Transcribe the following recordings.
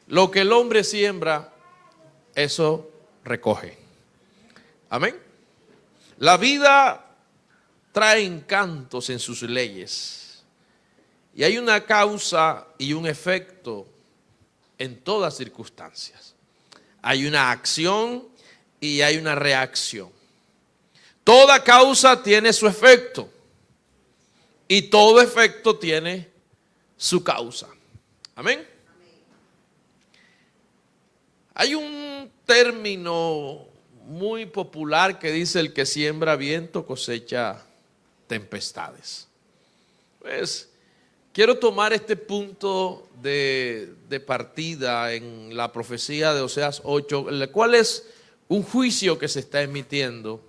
Lo que el hombre siembra, eso recoge. Amén. La vida trae encantos en sus leyes. Y hay una causa y un efecto en todas circunstancias. Hay una acción y hay una reacción. Toda causa tiene su efecto y todo efecto tiene su causa. Amén. Hay un término muy popular que dice: el que siembra viento cosecha tempestades. Pues quiero tomar este punto de partida en la profecía de Oseas 8, el cual es un juicio que se está emitiendo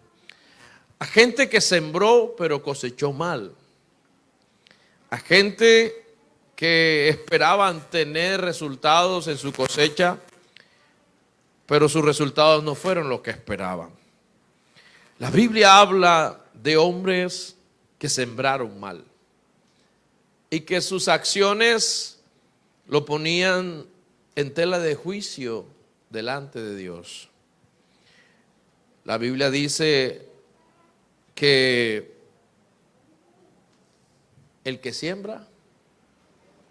a gente que sembró pero cosechó mal, a gente que esperaban tener resultados en su cosecha, pero sus resultados no fueron los que esperaban. La Biblia habla de hombres que sembraron mal y que sus acciones lo ponían en tela de juicio delante de Dios. La Biblia dice que el que siembra,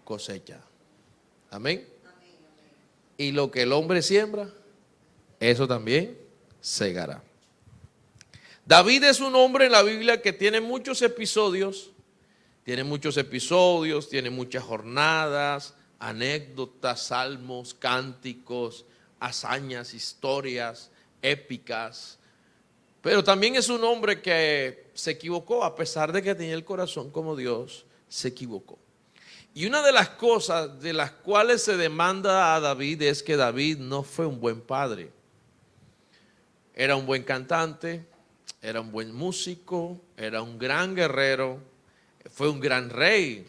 cosecha. Amén. Y lo que el hombre siembra, eso también segará. David es un hombre en la Biblia que tiene muchos episodios, tiene muchas jornadas, anécdotas, salmos, cánticos, hazañas, historias épicas. Pero también es un hombre que se equivocó, a pesar de que tenía el corazón como Dios, se equivocó. Y una de las cosas de las cuales se demanda a David es que David no fue un buen padre. Era un buen cantante, era un buen músico, era un gran guerrero, fue un gran rey.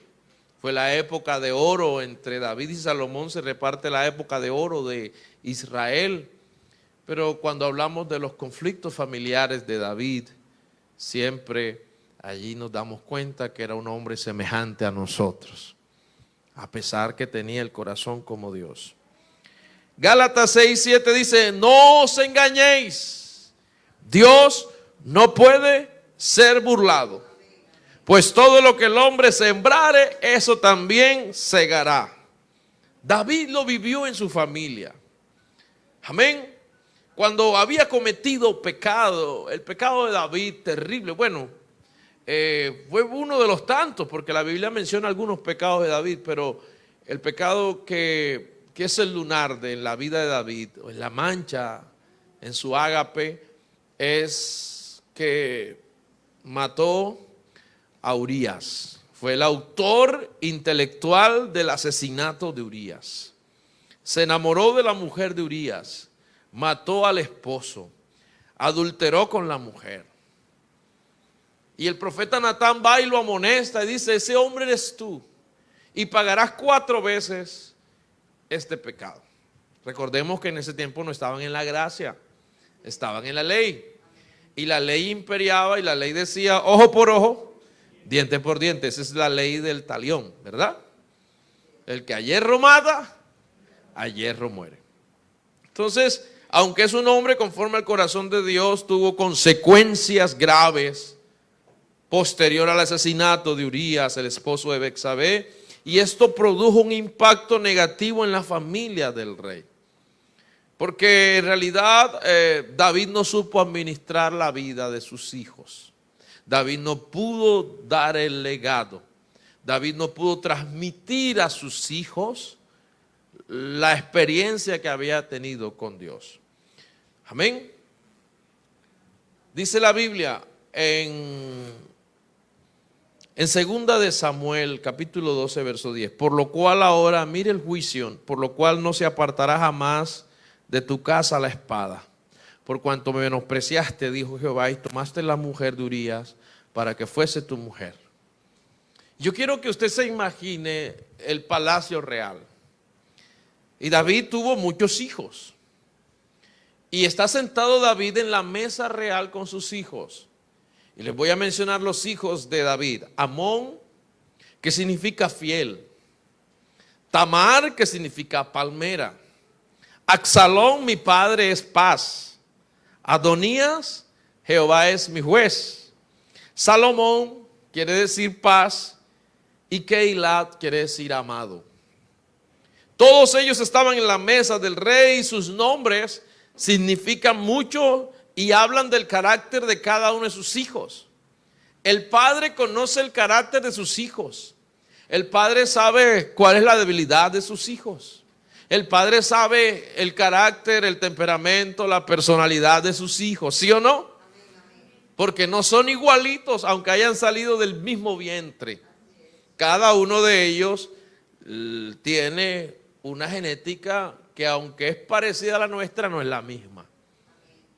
Fue la época de oro entre David y Salomón, se reparte la época de oro de Israel. Pero cuando hablamos de los conflictos familiares de David, siempre allí nos damos cuenta que era un hombre semejante a nosotros, a pesar que tenía el corazón como Dios. Gálatas 6:7 dice: no os engañéis, Dios no puede ser burlado, pues todo lo que el hombre sembrare, eso también segará. David lo vivió en su familia. Amén. Cuando había cometido pecado, el pecado de David, terrible, bueno, fue uno de los tantos, porque la Biblia menciona algunos pecados de David, pero el pecado que es el lunar de la vida de David, o en la mancha en su ágape, es que mató a Urías. Fue el autor intelectual del asesinato de Urías. Se enamoró de la mujer de Urías, mató al esposo, adulteró con la mujer. Y el profeta Natán va y lo amonesta y dice: ese hombre eres tú y pagarás 4 veces este pecado. Recordemos que en ese tiempo no estaban en la gracia, estaban en la ley. Y la ley imperiaba y la ley decía: ojo por ojo, diente por diente. Esa es la ley del talión, ¿verdad? El que a hierro mata, a hierro muere. Entonces, aunque es un hombre conforme al corazón de Dios, tuvo consecuencias graves posterior al asesinato de Urías, el esposo de Betsabé, y esto produjo un impacto negativo en la familia del rey. Porque en realidad David no supo administrar la vida de sus hijos. David no pudo dar el legado. David no pudo transmitir a sus hijos la experiencia que había tenido con Dios. Amén. Dice la Biblia en 2 de Samuel, capítulo 12, verso 10. Por lo cual ahora, mire el juicio, por lo cual no se apartará jamás de tu casa la espada. Por cuanto me menospreciaste, dijo Jehová, y tomaste la mujer de Urías para que fuese tu mujer. Yo quiero que usted se imagine el palacio real. Y David tuvo muchos hijos. Y está sentado David en la mesa real con sus hijos. Y les voy a mencionar los hijos de David. Amón, que significa fiel. Tamar, que significa palmera. Absalón, mi padre, es paz. Adonías, Jehová es mi juez. Salomón quiere decir paz y Keilat quiere decir amado. Todos ellos estaban en la mesa del rey y sus nombres significan mucho y hablan del carácter de cada uno de sus hijos. El padre conoce el carácter de sus hijos. El padre sabe cuál es la debilidad de sus hijos. El padre sabe el carácter, el temperamento, la personalidad de sus hijos, ¿sí o no? Porque no son igualitos, aunque hayan salido del mismo vientre. Cada uno de ellos tiene una genética que, aunque es parecida a la nuestra, no es la misma.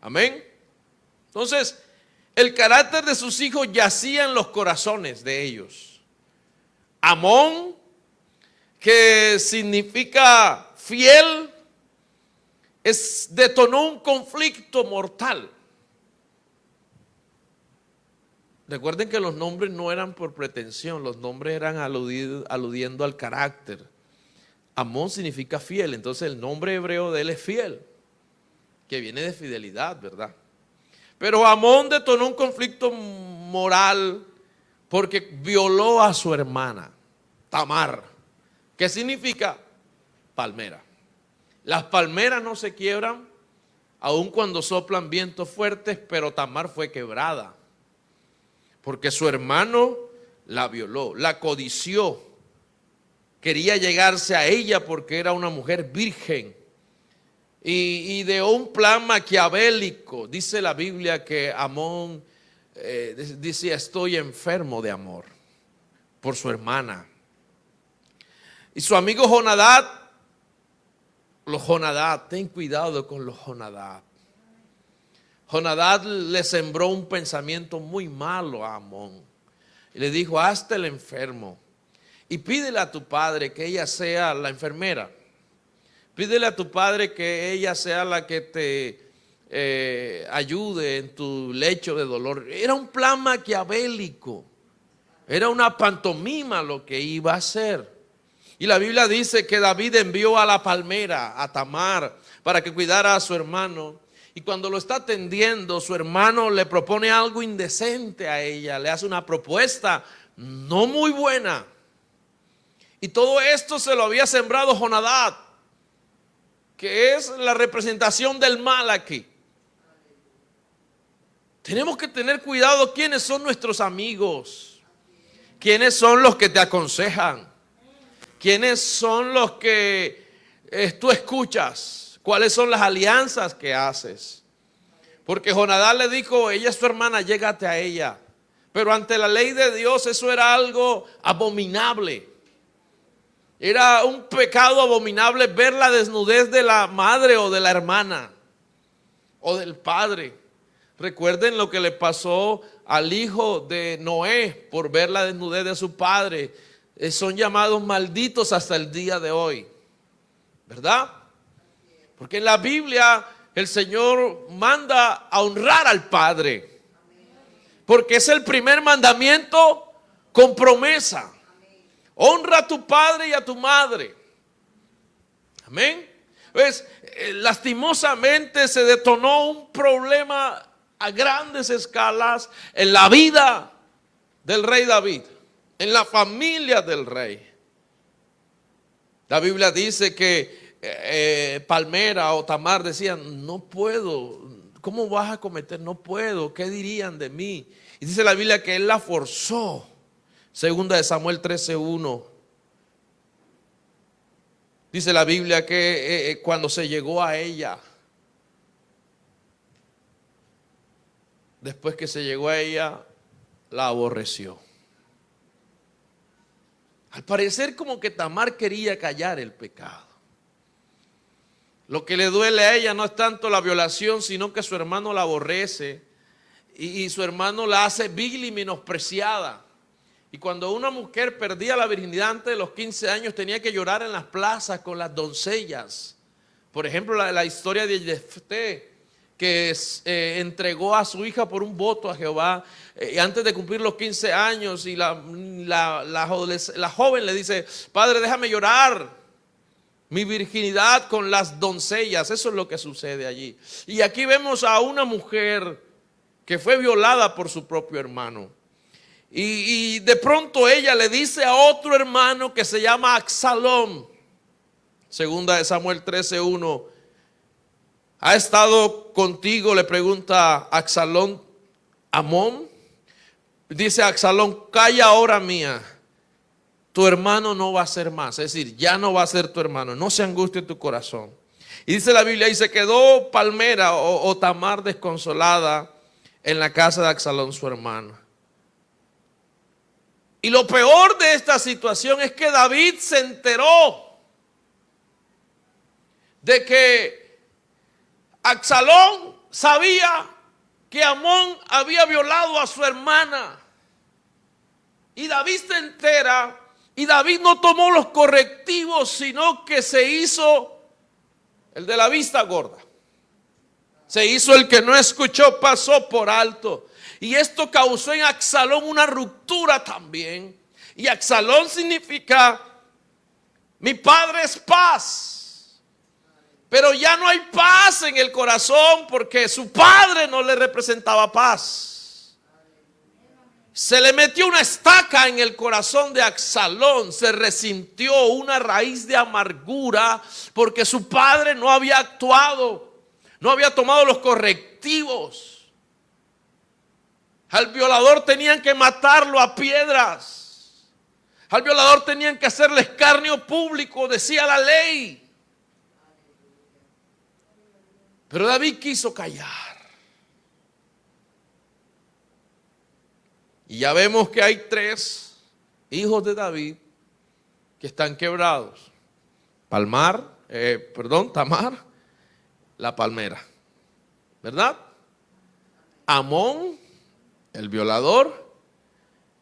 Amén. Entonces, el carácter de sus hijos yacía en los corazones de ellos. Amón, que significa fiel, detonó un conflicto mortal. Recuerden que los nombres no eran por pretensión, los nombres eran aludiendo al carácter. Amón significa fiel, entonces el nombre hebreo de él es fiel, que viene de fidelidad, ¿verdad? Pero Amón detonó un conflicto moral porque violó a su hermana, Tamar, que significa palmera. Las palmeras no se quiebran aun cuando soplan vientos fuertes, pero Tamar fue quebrada porque su hermano la violó, la codició, quería llegarse a ella porque era una mujer virgen y de un plan maquiavélico. Dice la Biblia que Amón dice: estoy enfermo de amor por su hermana. Y su amigo Jonadab, ten cuidado con los Jonadab. Jonadab le sembró un pensamiento muy malo a Amón y le dijo: hazte el enfermo y pídele a tu padre que ella sea la enfermera. Pídele a tu padre que ella sea la que te ayude en tu lecho de dolor. Era un plan maquiavélico, era una pantomima lo que iba a hacer. Y la Biblia dice que David envió a la palmera, a Tamar, para que cuidara a su hermano. Y cuando lo está atendiendo, su hermano le propone algo indecente a ella, le hace una propuesta no muy buena. Y todo esto se lo había sembrado Jonadab, que es la representación del mal aquí. Tenemos que tener cuidado quiénes son nuestros amigos, quiénes son los que te aconsejan, quiénes son los que tú escuchas. ¿Cuáles son las alianzas que haces? Porque Jonadab le dijo: ella es tu hermana, llégate a ella. Pero ante la ley de Dios eso era algo abominable. Era un pecado abominable ver la desnudez de la madre o de la hermana o del padre. Recuerden lo que le pasó al hijo de Noé por ver la desnudez de su padre. Son llamados malditos hasta el día de hoy, ¿verdad? Porque en la Biblia el Señor manda a honrar al Padre, porque es el primer mandamiento con promesa. Honra a tu padre y a tu madre. Amén. Pues lastimosamente se detonó un problema a grandes escalas en la vida del rey David, en la familia del rey. La Biblia dice que Palmera o Tamar decían: no puedo, ¿cómo vas a cometer? No puedo, ¿qué dirían de mí? Y dice la Biblia que él la forzó. Segunda de Samuel 13:1. Dice la Biblia que cuando se llegó a ella, después que se llegó a ella, la aborreció. Al parecer como que Tamar quería callar el pecado. Lo que le duele a ella no es tanto la violación, sino que su hermano la aborrece y su hermano la hace vil y menospreciada. Y cuando una mujer perdía la virginidad antes de los 15 años, tenía que llorar en las plazas con las doncellas. Por ejemplo, la historia de Jefté, que entregó a su hija por un voto a Jehová antes de cumplir los 15 años. Y la joven le dice: padre, déjame llorar. mi virginidad con las doncellas. Eso es lo que sucede allí. Y aquí vemos a una mujer que fue violada por su propio hermano. Y de pronto ella le dice a otro hermano que se llama Absalón, segunda de Samuel 13:1, ¿ha estado contigo? Le pregunta Absalón Amón. Dice Absalón, calla ahora mía, tu hermano no va a ser más, es decir, ya no va a ser tu hermano, no se angustie tu corazón. Y dice la Biblia, y se quedó Palmera o Tamar desconsolada en la casa de Absalón su hermano. Y lo peor de esta situación es que David se enteró de que Absalón sabía que Amón había violado a su hermana. Y David se entera, y David no tomó los correctivos, sino que se hizo el de la vista gorda. Se hizo el que no escuchó, pasó por alto. Y esto causó en Absalón una ruptura también. Y Absalón significa, mi padre es paz. Pero ya no hay paz en el corazón porque su padre no le representaba paz. Se le metió una estaca en el corazón de Absalón. Se resintió una raíz de amargura porque su padre no había actuado, no había tomado los correctivos. Al violador tenían que matarlo a piedras. Al violador tenían que hacerle escarnio público, decía la ley. Pero David quiso callar. Y ya vemos que hay 3 hijos de David que están quebrados. Tamar, la palmera, ¿verdad? Amón, el violador,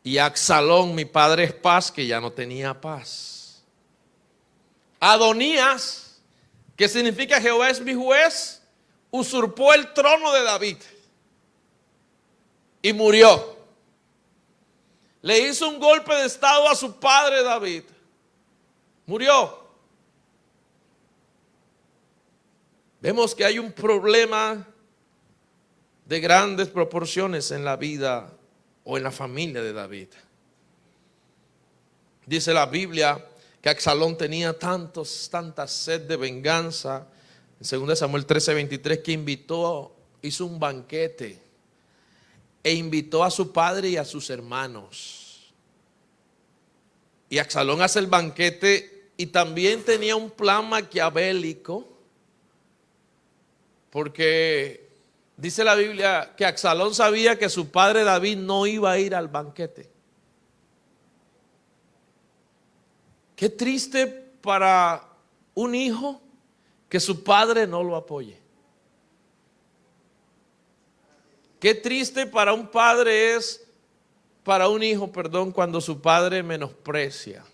y Absalón, mi padre es paz, que ya no tenía paz. Adonías, que significa Jehová es mi juez, usurpó el trono de David y murió. Le hizo un golpe de estado a su padre David. Murió. Vemos que hay un problema de grandes proporciones en la vida o en la familia de David. Dice la Biblia que Absalón tenía tanta sed de venganza, en 2 Samuel 13:23, que hizo un banquete e invitó a su padre y a sus hermanos. Y Absalón hace el banquete y también tenía un plan maquiavélico, porque dice la Biblia que Absalón sabía que su padre David no iba a ir al banquete. Qué triste para un hijo que su padre no lo apoye. Qué triste para un hijo, cuando su padre menosprecia.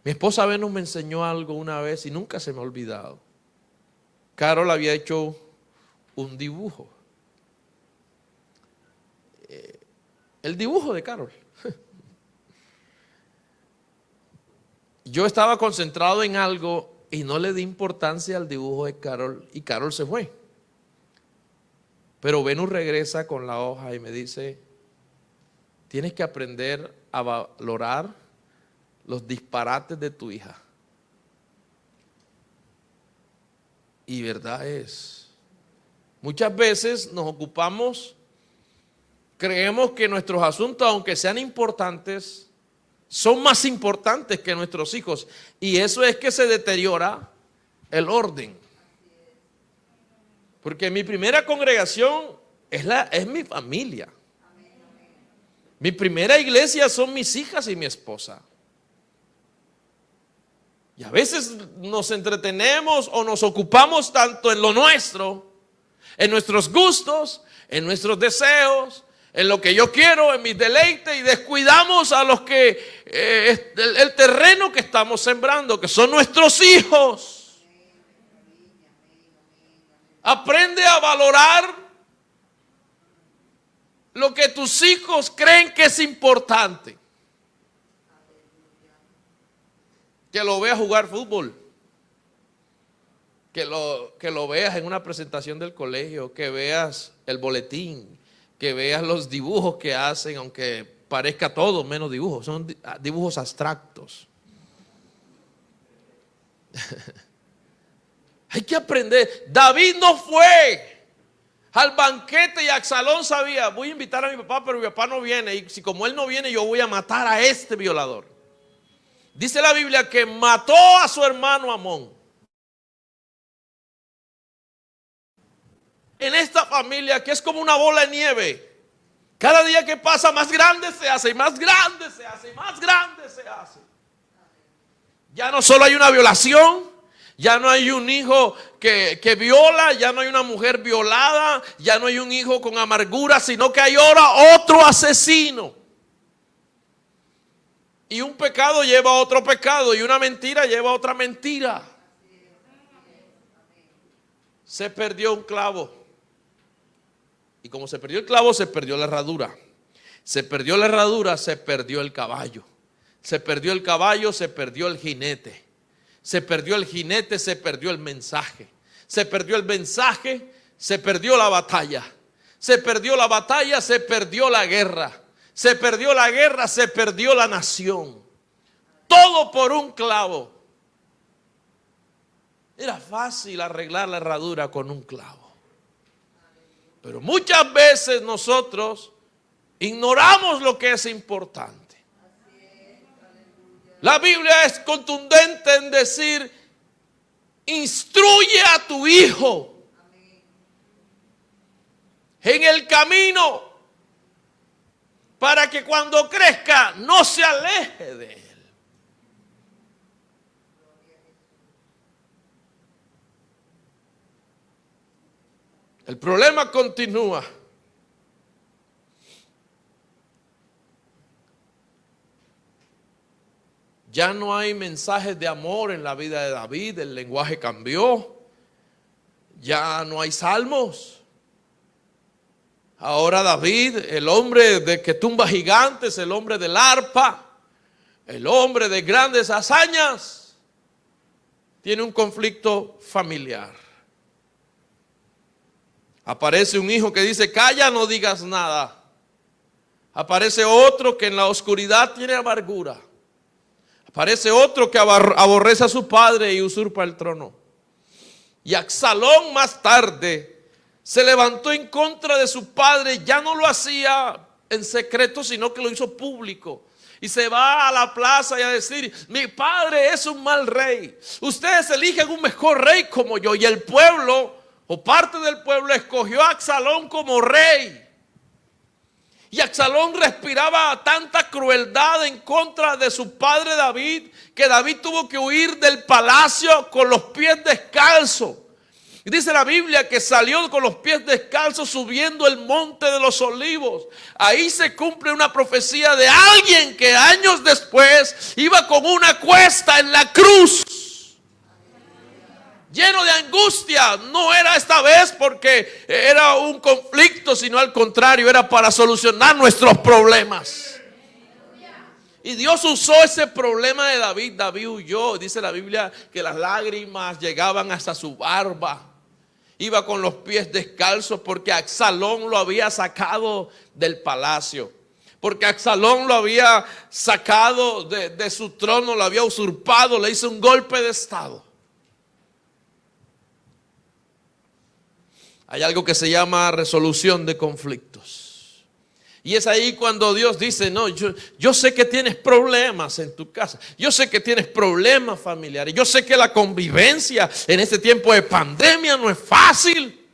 Mi esposa Venus me enseñó algo una vez y nunca se me ha olvidado. Carol había hecho un dibujo. El dibujo de Carol. Yo estaba concentrado en algo y no le di importancia al dibujo de Carol y Carol se fue. Pero Venus regresa con la hoja y me dice, tienes que aprender a valorar los disparates de tu hija. Y verdad es, muchas veces nos ocupamos, creemos que nuestros asuntos, aunque sean importantes, son más importantes que nuestros hijos. Y eso es que se deteriora el orden. Porque mi primera congregación es mi familia. Mi primera iglesia son mis hijas y mi esposa. Y a veces nos entretenemos o nos ocupamos tanto en lo nuestro, en nuestros gustos, en nuestros deseos, en lo que yo quiero, en mis deleites, y descuidamos a los que el terreno que estamos sembrando, que son nuestros hijos. Aprende a valorar lo que tus hijos creen que es importante. Que lo veas jugar fútbol. Que lo veas en una presentación del colegio, que veas el boletín, que veas los dibujos que hacen, aunque parezca todo menos dibujos, son dibujos abstractos. Hay que aprender. David no fue al banquete y Absalón sabía, voy a invitar a mi papá, pero mi papá no viene, y si como él no viene, yo voy a matar a este violador. Dice la Biblia que mató a su hermano Amón. En esta familia que es como una bola de nieve, cada día que pasa más grande se hace, y más grande se hace, y más grande se hace. Ya no solo hay una violación, ya no hay un hijo que viola, ya no hay una mujer violada, ya no hay un hijo con amargura, sino que hay ahora otro asesino. Y un pecado lleva a otro pecado, y una mentira lleva a otra mentira. Se perdió un clavo. Y como se perdió el clavo, se perdió la herradura. Se perdió la herradura, se perdió el caballo. Se perdió el caballo, se perdió el jinete. Se perdió el jinete, se perdió el mensaje. Se perdió el mensaje, se perdió la batalla. Se perdió la batalla, se perdió la guerra. Se perdió la guerra, se perdió la nación. Todo por un clavo. Era fácil arreglar la herradura con un clavo. Pero muchas veces nosotros ignoramos lo que es importante. La Biblia es contundente en decir, instruye a tu hijo en el camino para que cuando crezca no se aleje de él. El problema continúa. Ya no hay mensajes de amor en la vida de David, el lenguaje cambió. Ya no hay salmos. Ahora David, el hombre de que tumba gigantes, el hombre del arpa, el hombre de grandes hazañas, tiene un conflicto familiar. Aparece un hijo que dice, calla, no digas nada. Aparece otro que en la oscuridad tiene amargura. Aparece otro que aborrece a su padre y usurpa el trono. Y Absalón más tarde se levantó en contra de su padre. Ya no lo hacía en secreto, sino que lo hizo público. Y se va a la plaza y a decir, mi padre es un mal rey. Ustedes eligen un mejor rey como yo. Y el pueblo, o parte del pueblo, escogió a Absalón como rey. Y Absalón respiraba tanta crueldad en contra de su padre David, que David tuvo que huir del palacio con los pies descalzos. Y dice la Biblia que salió con los pies descalzos subiendo el monte de los olivos. Ahí se cumple una profecía de alguien que años después iba con una cuesta en la cruz, lleno de angustia. No era esta vez porque era un conflicto, sino al contrario, era para solucionar nuestros problemas. Y Dios usó ese problema de David. David huyó. Dice la Biblia que las lágrimas llegaban hasta su barba. Iba con los pies descalzos porque Absalón lo había sacado del palacio. Porque Absalón lo había sacado de su trono, lo había usurpado, le hizo un golpe de estado. Hay algo que se llama resolución de conflictos. Y es ahí cuando Dios dice, no, yo sé que tienes problemas en tu casa. Yo sé que tienes problemas familiares. Yo sé que la convivencia en este tiempo de pandemia no es fácil.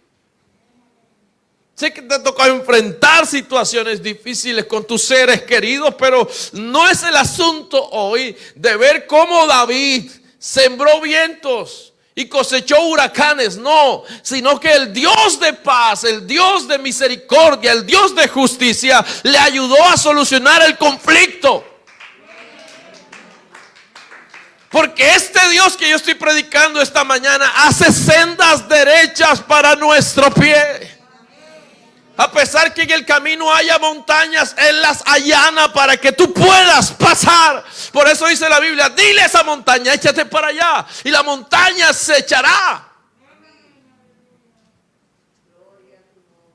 Sé que te toca enfrentar situaciones difíciles con tus seres queridos, pero no es el asunto hoy de ver cómo David sembró vientos y cosechó huracanes, no, sino que el Dios de paz, el Dios de misericordia, el Dios de justicia le ayudó a solucionar el conflicto. Porque este Dios que yo estoy predicando esta mañana hace sendas derechas para nuestro pie. A pesar que en el camino haya montañas, Él las allana para que tú puedas pasar. Por eso dice la Biblia, dile a esa montaña, échate para allá, y la montaña se echará.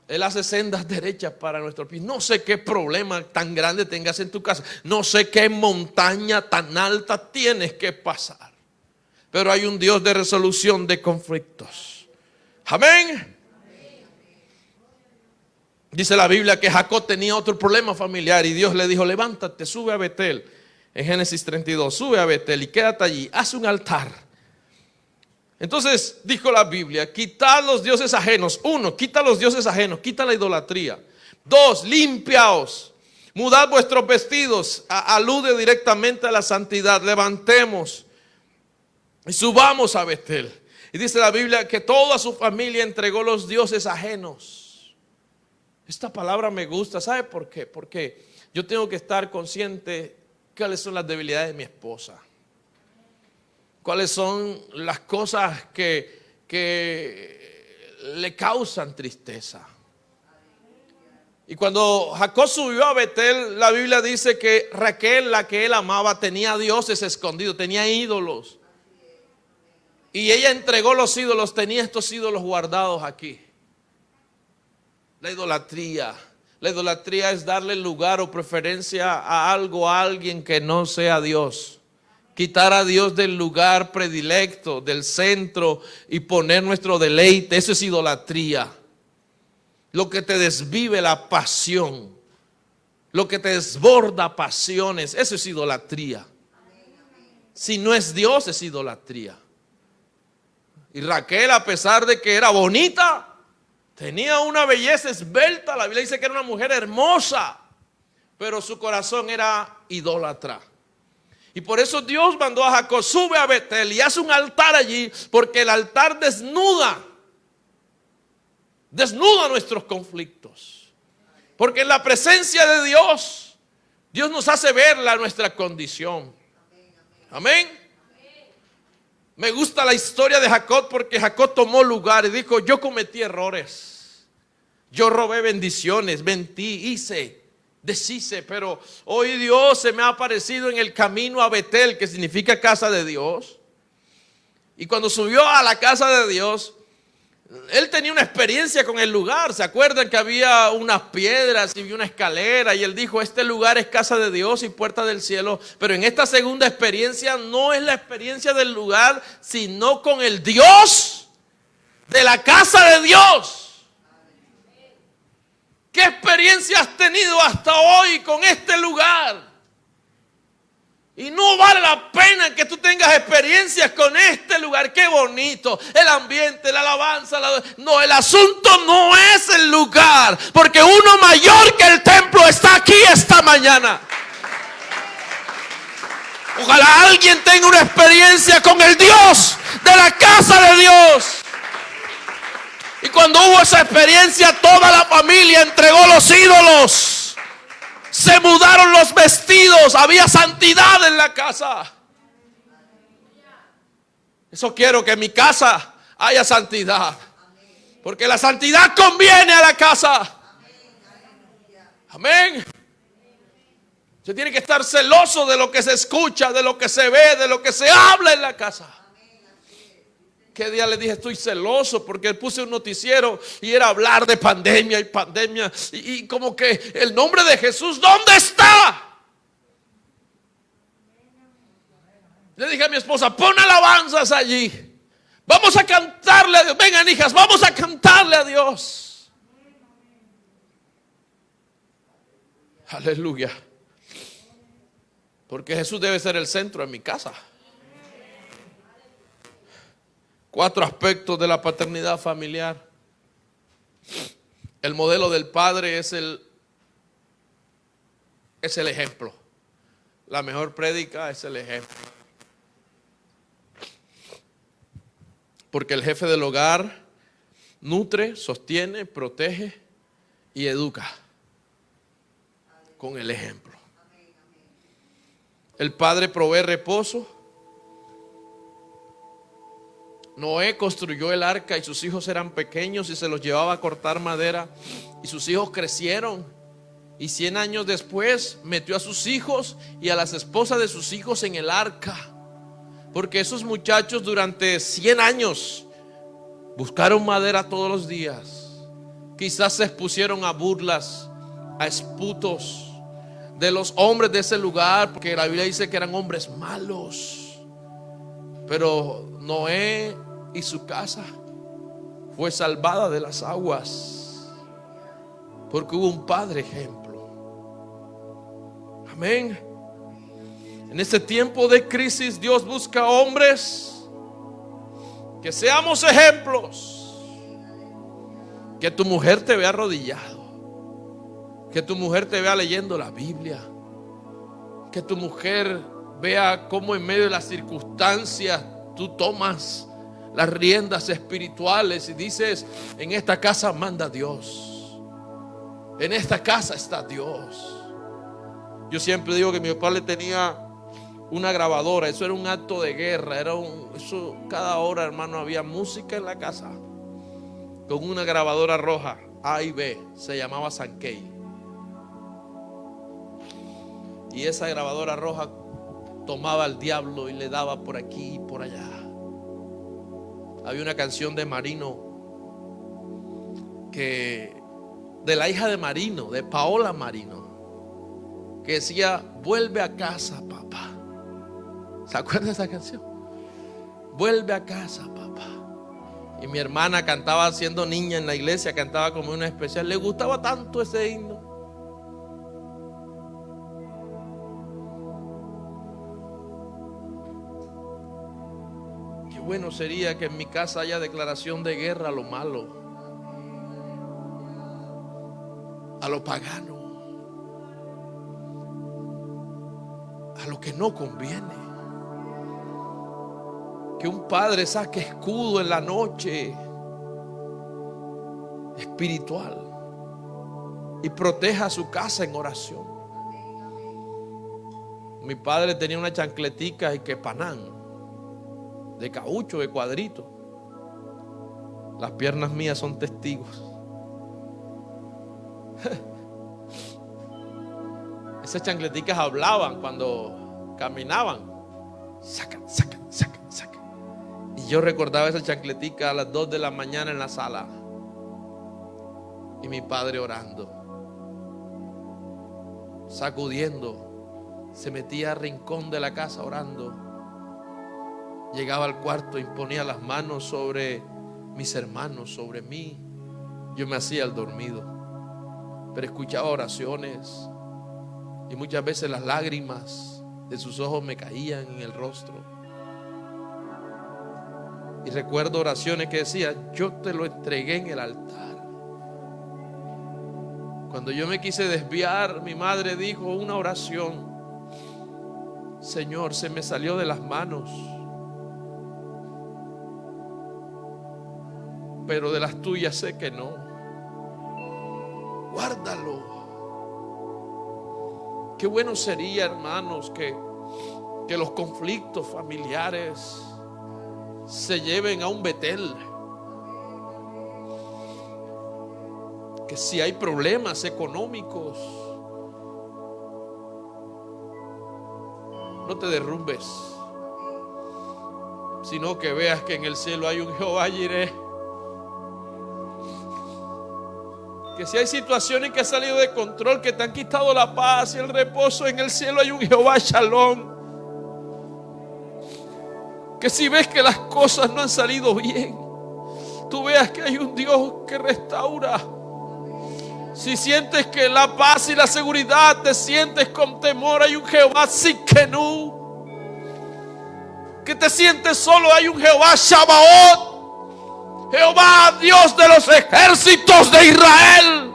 Él hace sendas derechas para nuestros pies. No sé qué problema tan grande tengas en tu casa. No sé qué montaña tan alta tienes que pasar. Pero hay un Dios de resolución de conflictos. Amén. Dice la Biblia que Jacob tenía otro problema familiar y Dios le dijo, levántate, sube a Betel. En Génesis 32, sube a Betel y quédate allí, haz un altar. Entonces dijo la Biblia, quitad los dioses ajenos. 1, quita los dioses ajenos, quita la idolatría. 2, limpiaos, mudad vuestros vestidos. Alude directamente a la santidad. Levantemos y subamos a Betel. Y dice la Biblia que toda su familia entregó los dioses ajenos. Esta palabra me gusta, ¿sabe por qué? Porque yo tengo que estar consciente de cuáles son las debilidades de mi esposa. Cuáles son las cosas que le causan tristeza. Y cuando Jacob subió a Betel, la Biblia dice que Raquel, la que él amaba, tenía dioses escondidos, tenía ídolos. Y ella entregó los ídolos, tenía estos ídolos guardados aquí. La idolatría. La idolatría es darle lugar o preferencia a algo, a alguien que no sea Dios. Quitar a Dios del lugar predilecto, del centro, y poner nuestro deleite. Eso es idolatría. Lo que te desvive la pasión, lo que te desborda pasiones, eso es idolatría. Si no es Dios, es idolatría. Y Raquel, a pesar de que era bonita, tenía una belleza esbelta. La Biblia dice que era una mujer hermosa, pero su corazón era idólatra. Y por eso Dios mandó a Jacob, sube a Betel y hace un altar allí, porque el altar desnuda nuestros conflictos. Porque en la presencia de Dios, Dios nos hace ver nuestra condición. Amén. Me gusta la historia de Jacob, porque Jacob tomó lugar y dijo, yo cometí errores. Yo robé bendiciones, mentí, deshice, pero hoy Dios se me ha aparecido en el camino a Betel, que significa casa de Dios. Y cuando subió a la casa de Dios, él tenía una experiencia con el lugar. ¿Se acuerdan que había unas piedras y una escalera? Y él dijo, este lugar es casa de Dios y puerta del cielo. Pero en esta segunda experiencia no es la experiencia del lugar, sino con el Dios de la casa de Dios. ¿Qué experiencia has tenido hasta hoy con este lugar? Y no vale la pena que tú tengas experiencias con este lugar. Qué bonito, el ambiente, la alabanza. No, el asunto no es el lugar, porque uno mayor que el templo está aquí esta mañana. Ojalá alguien tenga una experiencia con el Dios de la casa de Dios. Y cuando hubo esa experiencia, toda la familia entregó los ídolos. Se mudaron los vestidos. Había santidad en la casa. Eso quiero, que en mi casa haya santidad. Porque la santidad conviene a la casa. Amén. Se tiene que estar celoso de lo que se escucha, de lo que se ve, de lo que se habla en la casa. ¿Qué día le dije? Estoy celoso porque puse un noticiero y era hablar de pandemia y pandemia. Y como que el nombre de Jesús, ¿dónde está? Le dije a mi esposa, pon alabanzas allí. Vamos a cantarle a Dios. Vengan, hijas, vamos a cantarle a Dios. Aleluya. Porque Jesús debe ser el centro de mi casa. 4 aspectos de la paternidad familiar. El modelo del padre es el ejemplo. La mejor prédica es el ejemplo. Porque el jefe del hogar nutre, sostiene, protege y educa con el ejemplo. El padre provee reposo. Noé construyó el arca y sus hijos eran pequeños y se los llevaba a cortar madera Y sus hijos crecieron. Y 100 años después metió a sus hijos y a las esposas de sus hijos en el arca. Porque esos muchachos durante 100 años buscaron madera todos los días. Quizás se expusieron a burlas, a esputos de los hombres de ese lugar, porque la Biblia dice que eran hombres malos. Pero Noé y su casa fue salvada de las aguas, porque hubo un padre ejemplo. Amén. En este tiempo de crisis, Dios busca hombres que seamos ejemplos. Que tu mujer te vea arrodillado, que tu mujer te vea leyendo la Biblia, que tu mujer vea cómo en medio de las circunstancias tú tomas las riendas espirituales y dices: en esta casa manda Dios, en esta casa está Dios. Yo siempre digo que mi papá le tenía una grabadora. Eso era un acto de guerra. Eso, cada hora, hermano, había música en la casa con una grabadora roja, A y B. Se llamaba Sankey. Y esa grabadora roja tomaba al diablo y le daba por aquí y por allá. Había una canción de Marino, de la hija de Marino, de Paola Marino, que decía: vuelve a casa, papá. ¿Se acuerdan de esa canción? Vuelve a casa, papá. Y mi hermana cantaba, siendo niña en la iglesia, cantaba como una especial. Le gustaba tanto ese himno. Qué bueno sería que en mi casa haya declaración de guerra a lo malo, a lo pagano, a lo que no conviene. Que un padre saque escudo en la noche espiritual y proteja su casa en oración. Mi padre tenía una chancletica y que panán de caucho, de cuadrito. Las piernas mías son testigos. Esas chancleticas hablaban cuando caminaban. Sacan, sacan, sacan, sacan. Y yo recordaba esa chancletica a las 2 de la mañana en la sala. Y mi padre orando, sacudiendo. Se metía al rincón de la casa orando. Llegaba al cuarto, imponía las manos sobre mis hermanos, sobre mí. Yo me hacía el dormido, pero escuchaba oraciones. Y muchas veces las lágrimas de sus ojos me caían en el rostro. Y recuerdo oraciones que decía: yo te lo entregué en el altar. Cuando yo me quise desviar, mi madre dijo una oración: Señor, se me salió de las manos, pero de las tuyas sé que no. Guárdalo. Qué bueno sería, hermanos, que los conflictos familiares se lleven a un Betel. Que si hay problemas económicos, no te derrumbes, sino que veas que en el cielo hay un Jehová Jireh. Que si hay situaciones que han salido de control, que te han quitado la paz y el reposo, en el cielo hay un Jehová Shalom. Que si ves que las cosas no han salido bien, tú veas que hay un Dios que restaura. Si sientes que la paz y la seguridad te sientes con temor, hay un Jehová Tsidkenu. Que te sientes solo, hay un Jehová Shabaoth, Jehová Dios de los ejércitos de Israel.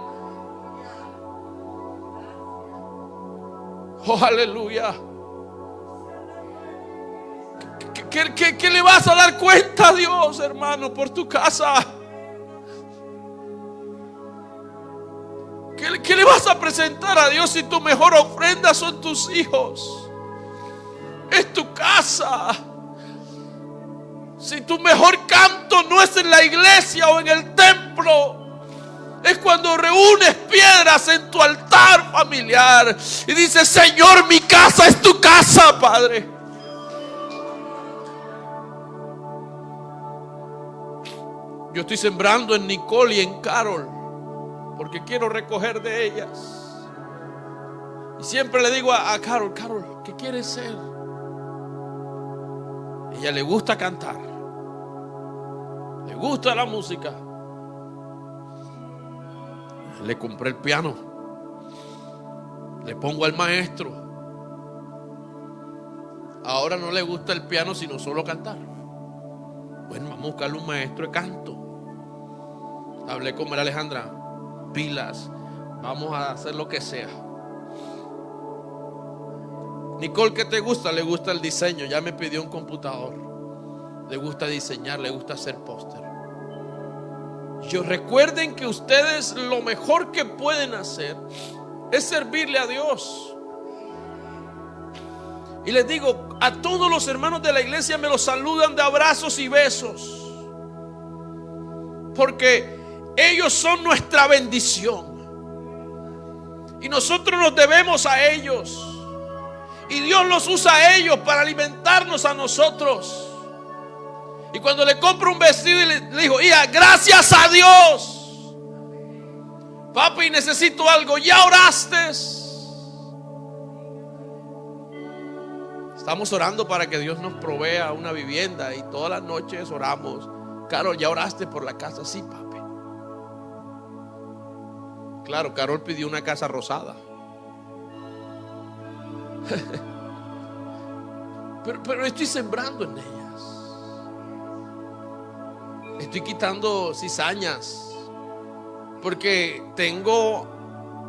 Oh, aleluya. ¿Qué le vas a dar cuenta a Dios, hermano, por tu casa? ¿Qué le vas a presentar a Dios si tu mejor ofrenda son tus hijos? Es tu casa. Si tu mejor canto no es en la iglesia o en el templo, Es cuando reúnes piedras en tu altar familiar y dices: Señor, mi casa es tu casa, Padre. Yo estoy sembrando en Nicole y en Carol porque quiero recoger de ellas. Y siempre le digo a Carol: Carol, ¿qué quieres ser? A ella le gusta cantar, le gusta la música. Le compré el piano, le pongo al maestro. Ahora no le gusta el piano sino solo cantar. Bueno, vamos a buscarle un maestro de canto. Hablé con María Alejandra: pilas, vamos a hacer lo que sea. Nicole, ¿qué te gusta? Le gusta el diseño, ya me pidió un computador. Le gusta diseñar, le gusta hacer póster. Recuerden que ustedes lo mejor que pueden hacer es servirle a Dios. Y les digo, a todos los hermanos de la iglesia me los saludan de abrazos y besos, porque ellos son nuestra bendición y nosotros nos debemos a ellos. Y Dios los usa a ellos para alimentarnos a nosotros. Y cuando le compro un vestido y le digo: hija, gracias a Dios. Papi, necesito algo. ¿Ya oraste? Estamos orando para que Dios nos provea una vivienda y todas las noches oramos: Carol, ¿ya oraste por la casa? Sí, papi. Claro, Carol pidió una casa rosada. Pero estoy sembrando en ellas. Estoy quitando cizañas, porque tengo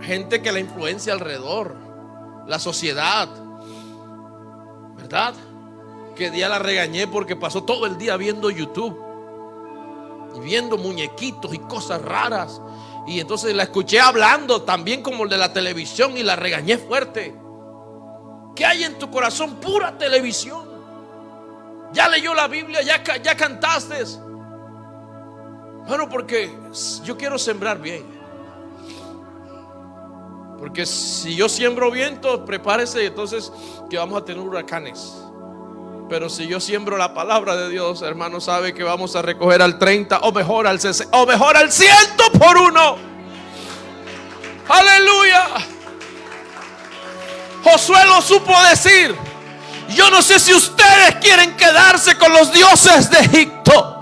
gente que la influencia alrededor, la sociedad, ¿verdad? Que día la regañé porque pasó todo el día viendo YouTube y viendo muñequitos y cosas raras. Y entonces la escuché hablando también como el de la televisión y la regañé fuerte. ¿Qué hay en tu corazón? Pura televisión. Ya leyó la Biblia, ya cantaste. Bueno, porque yo quiero sembrar bien. Porque si yo siembro viento, prepárese entonces que vamos a tener huracanes. Pero si yo siembro la palabra de Dios, hermano, sabe que vamos a recoger al 30 o mejor al 60 o mejor al 100 por uno. Aleluya. Josué lo supo decir. Yo no sé si ustedes quieren quedarse con los dioses de Egipto.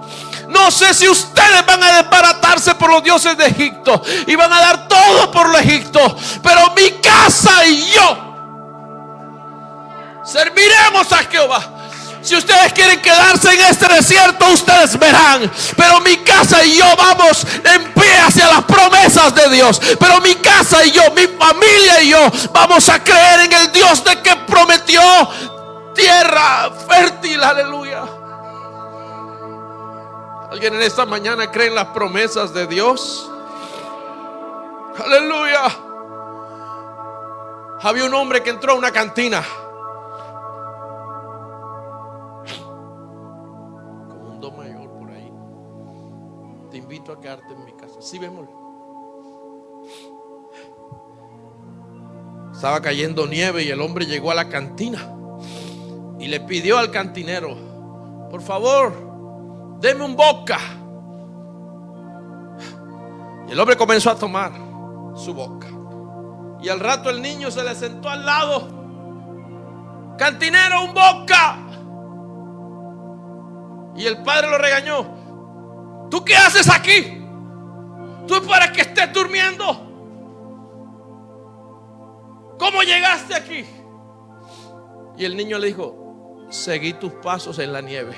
No sé si ustedes van a desbaratarse por los dioses de Egipto y van a dar todo por lo Egipto, pero mi casa y yo serviremos a Jehová. Si ustedes quieren quedarse en este desierto, ustedes verán, pero mi casa y yo vamos en pie hacia las promesas de Dios. Pero mi casa y yo, mi familia y yo vamos a creer en el Dios de que prometió tierra fértil. Aleluya. ¿Alguien en esta mañana cree en las promesas de Dios? Aleluya. Había un hombre que entró a una cantina con un do mayor por ahí. Te invito a quedarte en mi casa. Sí, bemol. Estaba cayendo nieve y el hombre llegó a la cantina y le pidió al cantinero: por favor, deme un vodka. Y el hombre comenzó a tomar su vodka. Y al rato el niño se le sentó al lado: cantinero, un vodka. Y el padre lo regañó: ¿tú qué haces aquí? ¿Tú para que estés durmiendo? ¿Cómo llegaste aquí? Y el niño le dijo: seguí tus pasos en la nieve.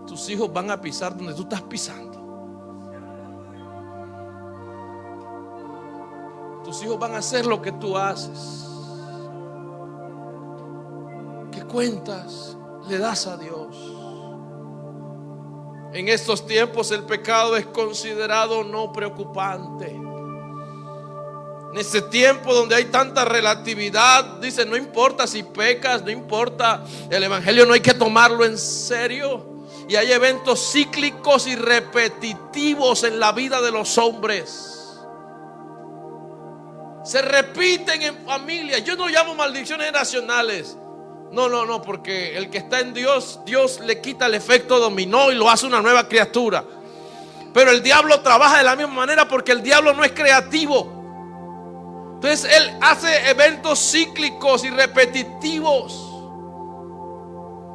Tus hijos van a pisar donde tú estás pisando. Tus hijos van a hacer lo que tú haces. ¿Qué cuentas le das a Dios? En estos tiempos el pecado es considerado no preocupante. En este tiempo donde hay tanta relatividad, dice: no importa si pecas, no importa, el evangelio no hay que tomarlo en serio. Y hay eventos cíclicos y repetitivos en la vida de los hombres. Se repiten en familias. Yo no llamo maldiciones generacionales. No, porque el que está en Dios, Dios le quita el efecto dominó y lo hace una nueva criatura. Pero el diablo trabaja de la misma manera porque el diablo no es creativo. Entonces él hace eventos cíclicos y repetitivos.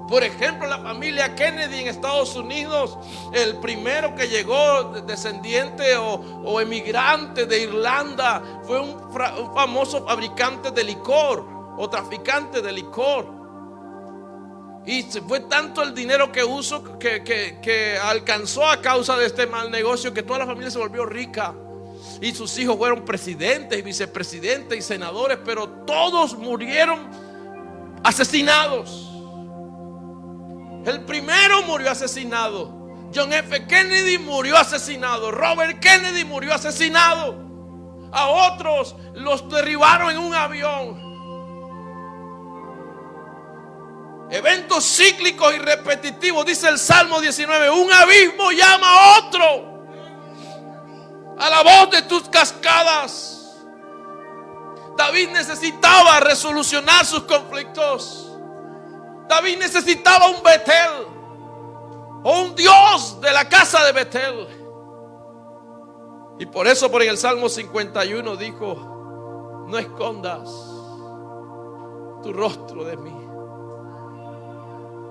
Por ejemplo, la familia Kennedy en Estados Unidos, el primero que llegó descendiente o emigrante de Irlanda fue un famoso fabricante de licor o traficante de licor. Y fue tanto el dinero que usó que alcanzó a causa de este mal negocio que toda la familia se volvió rica. Y sus hijos fueron presidentes y vicepresidentes y senadores, pero todos murieron asesinados. El primero murió asesinado. John F. Kennedy murió asesinado. Robert Kennedy murió asesinado. A otros los derribaron en un avión. Eventos cíclicos y repetitivos. Dice el Salmo 19: un abismo llama a otro a la voz de tus cascadas. David necesitaba resolucionar sus conflictos. David necesitaba un Betel o un Dios de la casa de Betel. Y por eso en el Salmo 51 dijo: no escondas tu rostro de mí.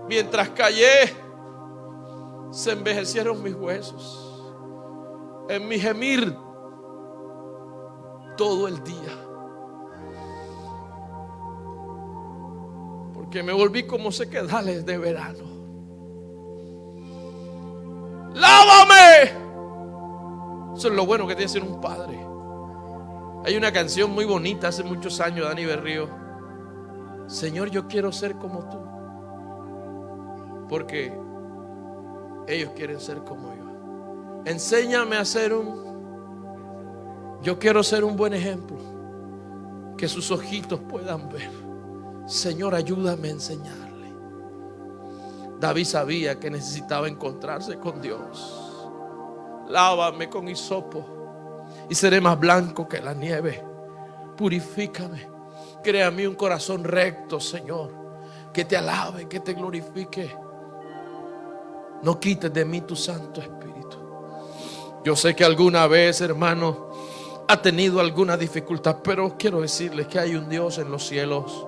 Mientras callé, se envejecieron mis huesos en mi gemir todo el día, porque me volví como sequedales de verano. ¡Lávame! Eso es lo bueno que tiene ser un padre. Hay una canción muy bonita hace muchos años, Dani Berrío: Señor, yo quiero ser como tú, porque ellos quieren ser como yo. Enséñame a ser yo quiero ser un buen ejemplo, que sus ojitos puedan ver. Señor, ayúdame a enseñarle. David sabía que necesitaba encontrarse con Dios. Lávame con hisopo y seré más blanco que la nieve. Purifícame, crea en mí un corazón recto, Señor, que te alabe, que te glorifique. No quites de mí tu Santo Espíritu. Yo sé que alguna vez, hermano, ha tenido alguna dificultad, pero quiero decirles que hay un Dios en los cielos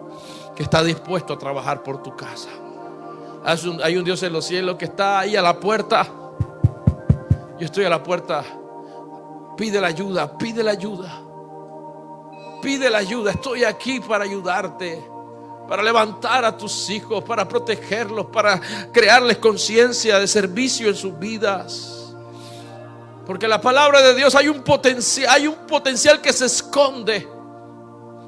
que está dispuesto a trabajar por tu casa. Hay un Dios en los cielos que está ahí a la puerta. Yo estoy a la puerta. Pide la ayuda, pide la ayuda. Pide la ayuda. Estoy aquí para ayudarte, para levantar a tus hijos, para protegerlos, para crearles conciencia de servicio en sus vidas. Porque la palabra de Dios hay un potencial que se esconde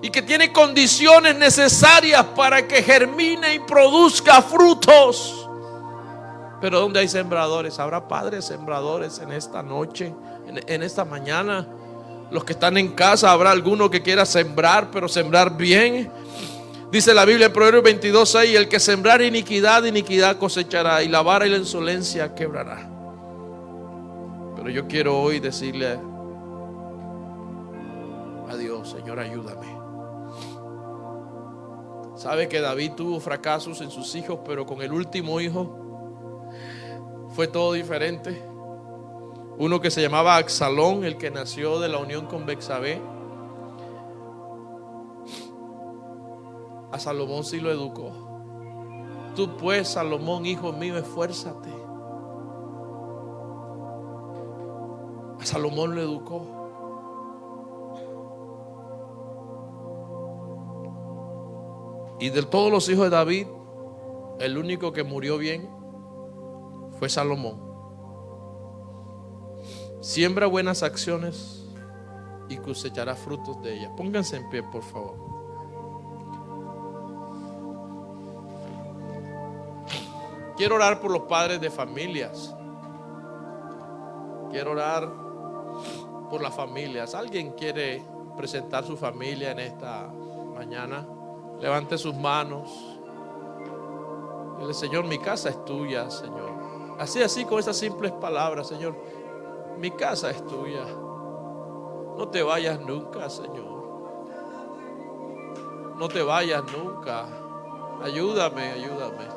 y que tiene condiciones necesarias para que germine y produzca frutos. Pero donde hay sembradores, habrá padres sembradores en esta noche, en esta mañana. Los que están en casa, habrá alguno que quiera sembrar, pero sembrar bien. Dice la Biblia en Proverbios 22:6: el que sembrar iniquidad, iniquidad cosechará, y la vara y la insolencia quebrará. Pero yo quiero hoy decirle a Dios: Señor, ayúdame. Sabe que David tuvo fracasos en sus hijos, pero con el último hijo fue todo diferente. Uno que se llamaba Absalón, el que nació de la unión con Betsabé. A Salomón sí lo educó. Tú pues, Salomón, hijo mío, esfuérzate. A Salomón lo educó. Y de todos los hijos de David, el único que murió bien fue Salomón. Siembra buenas acciones y cosechará frutos de ellas. Pónganse en pie, por favor. Quiero orar por los padres de familias. Quiero orar por las familias. ¿Alguien quiere presentar su familia en esta mañana? Levante sus manos. Dile: Señor, mi casa es tuya, Señor. Así con esas simples palabras, Señor, mi casa es tuya. No te vayas nunca, Señor. No te vayas nunca. Ayúdame, ayúdame.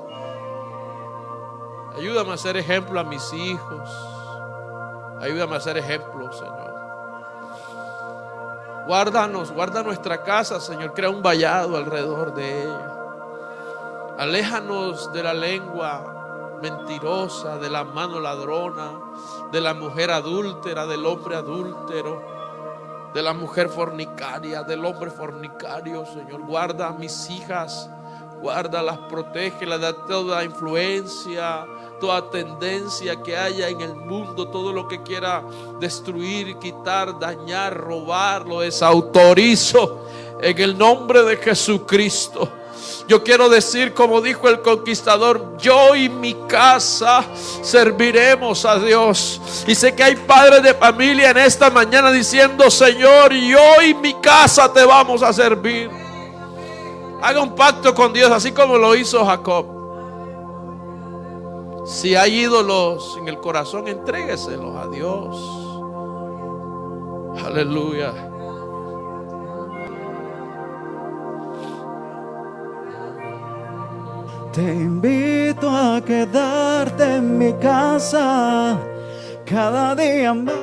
Ayúdame a ser ejemplo a mis hijos. Ayúdame a ser ejemplo, Señor. Guárdanos, guarda nuestra casa, Señor. Crea un vallado alrededor de ella. Aléjanos de la lengua mentirosa, de la mano ladrona, de la mujer adúltera, del hombre adúltero, de la mujer fornicaria, del hombre fornicario, Señor. Guarda a mis hijas, guárdalas, protégelas de toda influencia, toda tendencia que haya en el mundo, todo lo que quiera destruir, quitar, dañar, robar, lo desautorizo en el nombre de Jesucristo. Yo quiero decir, como dijo el conquistador, yo y mi casa serviremos a Dios. Y sé que hay padres de familia en esta mañana diciendo: Señor, yo y mi casa te vamos a servir. Haga un pacto con Dios, así como lo hizo Jacob. Si hay ídolos en el corazón, entrégueselos a Dios. Aleluya. Te invito a quedarte en mi casa cada día más.